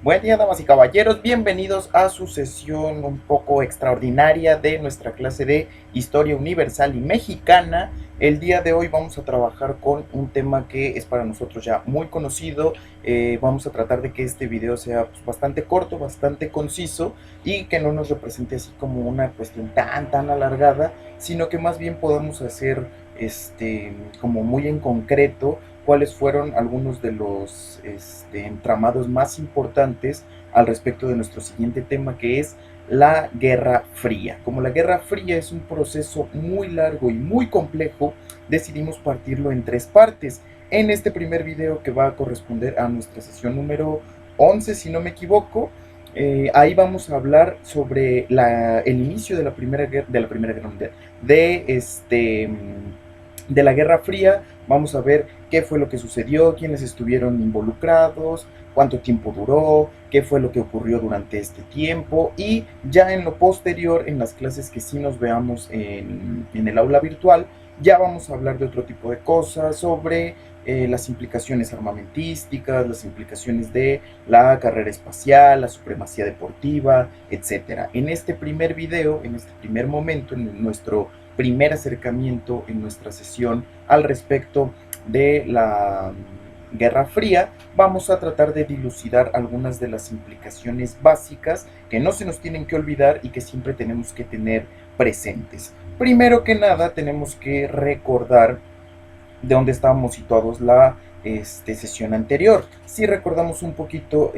Buen día, damas y caballeros, bienvenidos a su sesión un poco extraordinaria de nuestra clase de Historia Universal y Mexicana. El día de hoy vamos a trabajar con un tema que es para nosotros ya muy conocido. Vamos a tratar de que este video sea pues, bastante corto, bastante conciso y que no nos represente así como una cuestión tan alargada, sino que más bien podamos hacer como muy en concreto cuáles fueron algunos de los entramados más importantes al respecto de nuestro siguiente tema, que es la Guerra Fría. Como la Guerra Fría es un proceso muy largo y muy complejo, decidimos partirlo en tres partes. En este primer video, que va a corresponder a nuestra sesión número 11, si no me equivoco, ahí vamos a hablar sobre el inicio de la Primera Guerra Mundial, de la Guerra Fría. Vamos a ver qué fue lo que sucedió, quiénes estuvieron involucrados, cuánto tiempo duró, qué fue lo que ocurrió durante este tiempo, y ya en lo posterior, en las clases que sí nos veamos en el aula virtual, ya vamos a hablar de otro tipo de cosas, sobre las implicaciones armamentísticas, las implicaciones de la carrera espacial, la supremacía deportiva, etcétera. En este primer video, en este primer momento, en nuestro primer acercamiento en nuestra sesión al respecto de la Guerra Fría, vamos a tratar de dilucidar algunas de las implicaciones básicas que no se nos tienen que olvidar y que siempre tenemos que tener presentes. Primero que nada, tenemos que recordar de dónde estábamos situados la sesión anterior. Si recordamos un poquito,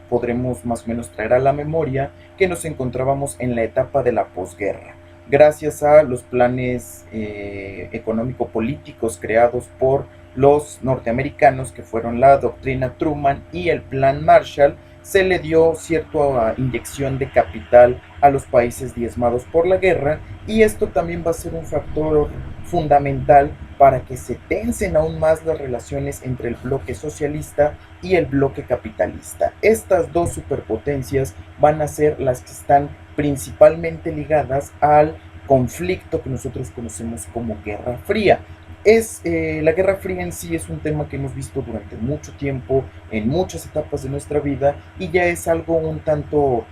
podremos más o menos traer a la memoria que nos encontrábamos en la etapa de la posguerra. Gracias a los planes económico-políticos creados por los norteamericanos, que fueron la doctrina Truman y el plan Marshall, se le dio cierta inyección de capital a los países diezmados por la guerra, y esto también va a ser un factor fundamental para que se tensen aún más las relaciones entre el bloque socialista y el bloque capitalista. Estas dos superpotencias van a ser las que están principalmente ligadas al conflicto que nosotros conocemos como Guerra Fría. La Guerra Fría en sí es un tema que hemos visto durante mucho tiempo, en muchas etapas de nuestra vida, y ya es algo un tanto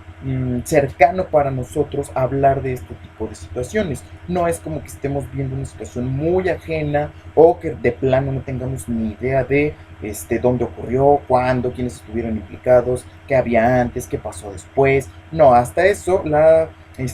cercano para nosotros hablar de este tipo de situaciones. No es como que estemos viendo una situación muy ajena o que de plano no tengamos ni idea de dónde ocurrió, cuándo, quiénes estuvieron implicados, qué había antes, qué pasó después. No, hasta eso la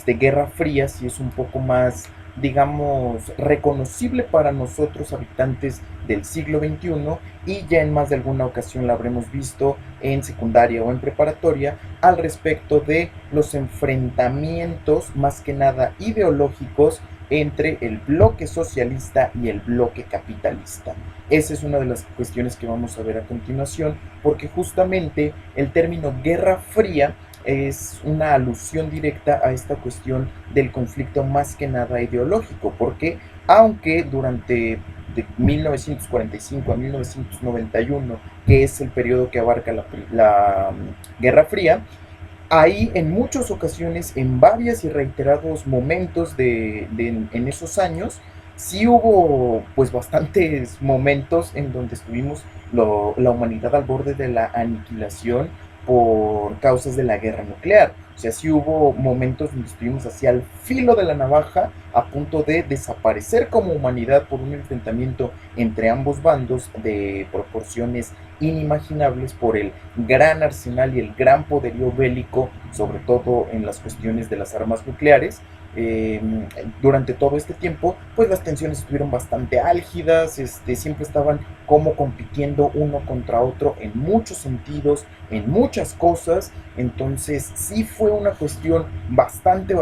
Guerra Fría sí es un poco más, digamos, reconocible para nosotros habitantes del siglo XXI, y ya en más de alguna ocasión la habremos visto en secundaria o en preparatoria al respecto de los enfrentamientos más que nada ideológicos entre el bloque socialista y el bloque capitalista. Esa es una de las cuestiones que vamos a ver a continuación, porque justamente el término Guerra Fría es una alusión directa a esta cuestión del conflicto más que nada ideológico, porque aunque durante de 1945 a 1991, que es el periodo que abarca la Guerra Fría, ahí en muchas ocasiones, en varias y reiterados momentos en esos años, sí hubo pues bastantes momentos en donde estuvimos la humanidad al borde de la aniquilación por causas de la guerra nuclear. O sea, sí hubo momentos donde estuvimos hacia el filo de la navaja, a punto de desaparecer como humanidad por un enfrentamiento entre ambos bandos de proporciones inimaginables, por el gran arsenal y el gran poderío bélico, sobre todo en las cuestiones de las armas nucleares. Eh, Durante todo este tiempo, pues las tensiones estuvieron bastante álgidas, siempre estaban como compitiendo uno contra otro en muchos sentidos, en muchas cosas. Entonces sí fue una cuestión bastante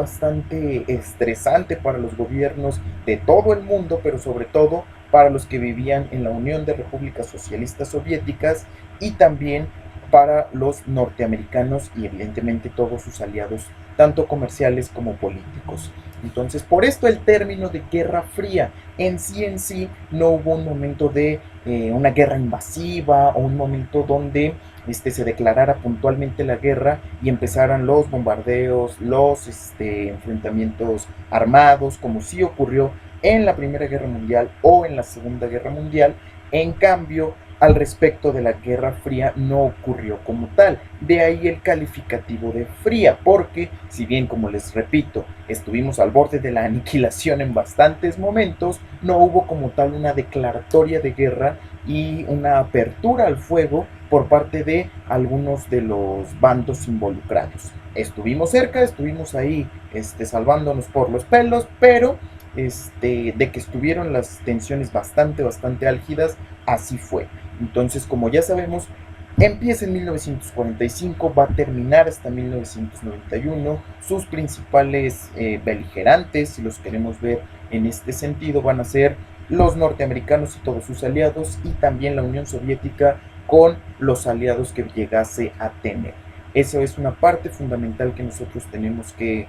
estresante para los gobiernos de todo el mundo, pero sobre todo para los que vivían en la Unión de Repúblicas Socialistas Soviéticas, y también para los norteamericanos y evidentemente todos sus aliados, tanto comerciales como políticos. Entonces, por esto el término de Guerra Fría en sí no hubo un momento de una guerra invasiva, o un momento donde se declarara puntualmente la guerra y empezaran los bombardeos, los enfrentamientos armados, como sí ocurrió en la Primera Guerra Mundial o en la Segunda Guerra Mundial. En cambio, al respecto de la Guerra Fría no ocurrió como tal. De ahí el calificativo de fría, porque si bien, como les repito, estuvimos al borde de la aniquilación en bastantes momentos, no hubo como tal una declaratoria de guerra y una apertura al fuego por parte de algunos de los bandos involucrados. Estuvimos cerca, estuvimos ahí salvándonos por los pelos, pero de que estuvieron las tensiones bastante álgidas, así fue. Entonces, como ya sabemos, empieza en 1945, va a terminar hasta 1991. Sus principales beligerantes, si los queremos ver en este sentido, van a ser los norteamericanos y todos sus aliados, y también la Unión Soviética con los aliados que llegase a tener. Eso es una parte fundamental que nosotros tenemos que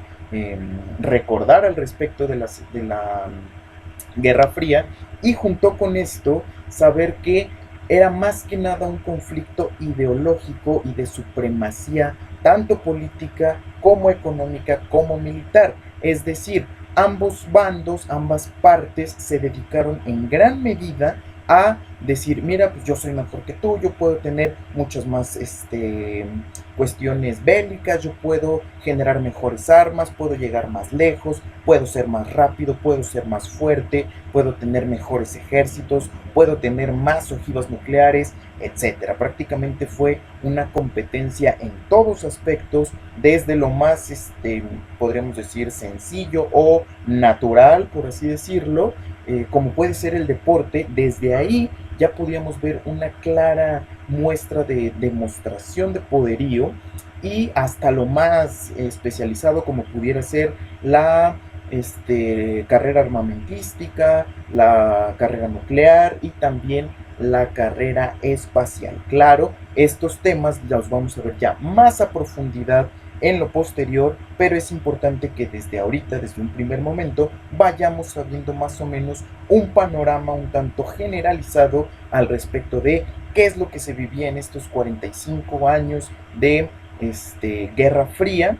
recordar al respecto de la Guerra Fría, y junto con esto saber que era más que nada un conflicto ideológico y de supremacía tanto política como económica como militar. Es decir, ambos bandos, ambas partes se dedicaron en gran medida a decir, mira, pues yo soy mejor que tú, yo puedo tener muchas más cuestiones bélicas, yo puedo generar mejores armas, puedo llegar más lejos, puedo ser más rápido, puedo ser más fuerte, puedo tener mejores ejércitos, puedo tener más ojivas nucleares, etcétera. Prácticamente fue una competencia en todos aspectos, desde lo más, podríamos decir, sencillo o natural, por así decirlo, como puede ser el deporte. Desde ahí ya podíamos ver una clara muestra de demostración de poderío, y hasta lo más especializado como pudiera ser la carrera armamentística, la carrera nuclear y también la carrera espacial. Claro, estos temas los vamos a ver ya más a profundidad en lo posterior, pero es importante que desde ahorita, desde un primer momento, vayamos sabiendo más o menos un panorama un tanto generalizado al respecto de qué es lo que se vivía en estos 45 años de Guerra Fría.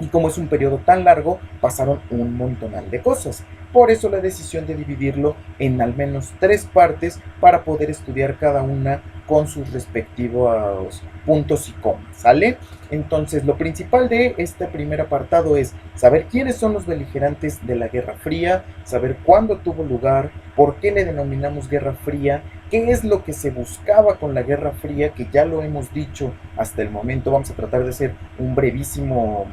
Y como es un periodo tan largo, pasaron un montonal de cosas. Por eso la decisión de dividirlo en al menos 3 partes para poder estudiar cada una con sus respectivos puntos y comas, ¿sale? Entonces, lo principal de este primer apartado es saber quiénes son los beligerantes de la Guerra Fría, saber cuándo tuvo lugar, por qué le denominamos Guerra Fría, qué es lo que se buscaba con la Guerra Fría, que ya lo hemos dicho hasta el momento. Vamos a tratar de hacer un brevísimo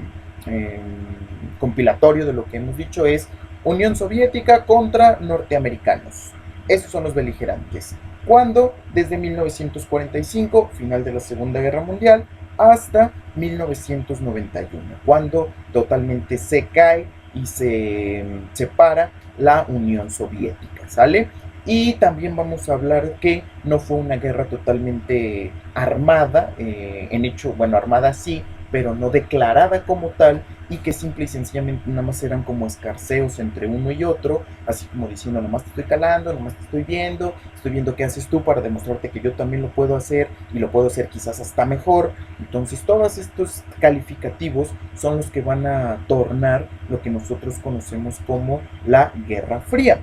compilatorio de lo que hemos dicho. Es Unión Soviética contra norteamericanos. Esos son los beligerantes. Cuando desde 1945, final de la Segunda Guerra Mundial, hasta 1991, cuando totalmente se cae y se separa la Unión Soviética, ¿sale? Y también vamos a hablar que no fue una guerra totalmente armada, en hecho, bueno, armada sí, pero no declarada como tal, y que simple y sencillamente nada más eran como escarceos entre uno y otro, así como diciendo, nomás te estoy calando, nomás te estoy viendo qué haces tú para demostrarte que yo también lo puedo hacer, y lo puedo hacer quizás hasta mejor. Entonces todos estos calificativos son los que van a tornar lo que nosotros conocemos como la Guerra Fría.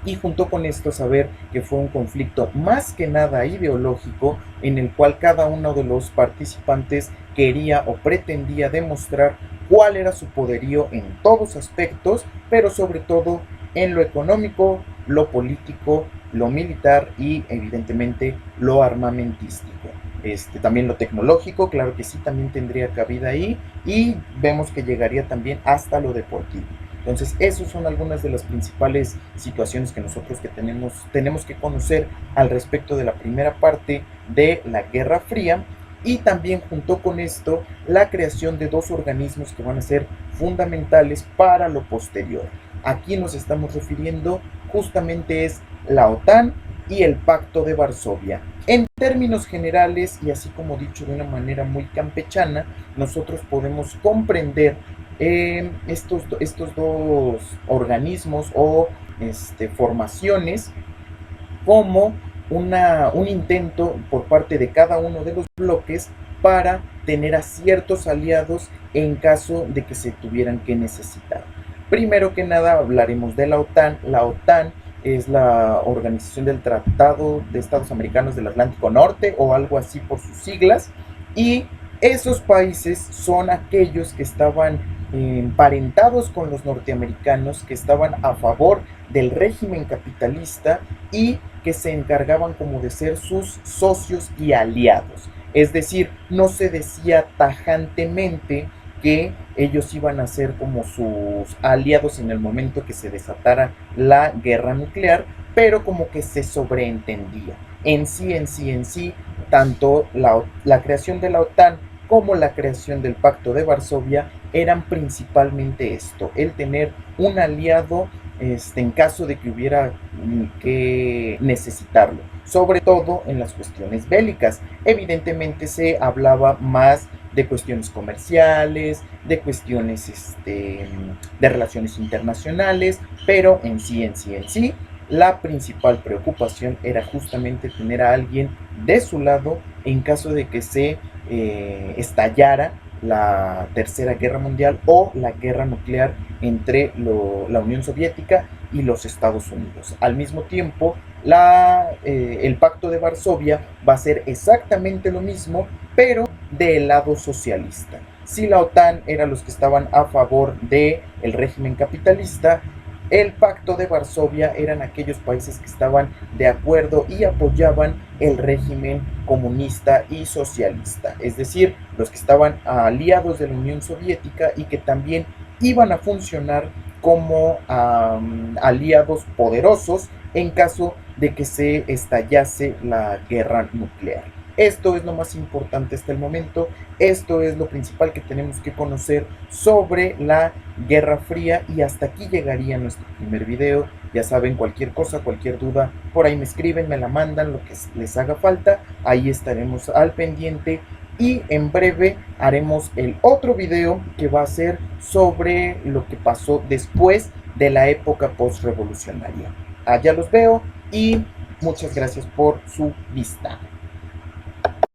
Y junto con esto saber que fue un conflicto más que nada ideológico, en el cual cada uno de los participantes quería o pretendía demostrar cuál era su poderío en todos aspectos, pero sobre todo en lo económico, lo político, lo militar y evidentemente lo armamentístico. También lo tecnológico, claro que sí, también tendría cabida ahí, y vemos que llegaría también hasta lo deportivo. Entonces, esas son algunas de las principales situaciones que nosotros tenemos que conocer al respecto de la primera parte de la Guerra Fría, y también junto con esto la creación de 2 organismos que van a ser fundamentales para lo posterior. Aquí nos estamos refiriendo justamente es la OTAN y el Pacto de Varsovia. En términos generales, y así como dicho de una manera muy campechana, nosotros podemos comprender estos 2 organismos o formaciones como un intento por parte de cada uno de los bloques para tener a ciertos aliados en caso de que se tuvieran que necesitar. Primero que nada hablaremos de la OTAN. La OTAN es la Organización del Tratado de Estados Americanos del Atlántico Norte o algo así por sus siglas, y esos países son aquellos que estaban emparentados con los norteamericanos, que estaban a favor del régimen capitalista y que se encargaban como de ser sus socios y aliados. Es decir, no se decía tajantemente que ellos iban a ser como sus aliados en el momento que se desatara la guerra nuclear, pero como que se sobreentendía. En sí, tanto la creación de la OTAN como la creación del Pacto de Varsovia eran principalmente esto, el tener un aliado en caso de que hubiera que necesitarlo, sobre todo en las cuestiones bélicas. Evidentemente se hablaba más de cuestiones comerciales, de cuestiones de relaciones internacionales, pero en sí, la principal preocupación era justamente tener a alguien de su lado en caso de que se estallara la Tercera Guerra Mundial o la guerra nuclear entre la Unión Soviética y los Estados Unidos. Al mismo tiempo, el Pacto de Varsovia va a ser exactamente lo mismo, pero del lado socialista. Si la OTAN era los que estaban a favor del régimen capitalista, el Pacto de Varsovia eran aquellos países que estaban de acuerdo y apoyaban el régimen comunista y socialista, es decir, los que estaban aliados de la Unión Soviética y que también iban a funcionar como aliados poderosos en caso de que se estallase la guerra nuclear. Esto es lo más importante hasta el momento, esto es lo principal que tenemos que conocer sobre la Guerra Fría, y hasta aquí llegaría nuestro primer video. Ya saben, cualquier cosa, cualquier duda, por ahí me escriben, me la mandan, lo que les haga falta, ahí estaremos al pendiente. Y en breve haremos el otro video que va a ser sobre lo que pasó después de la época postrevolucionaria. Allá los veo y muchas gracias por su vista.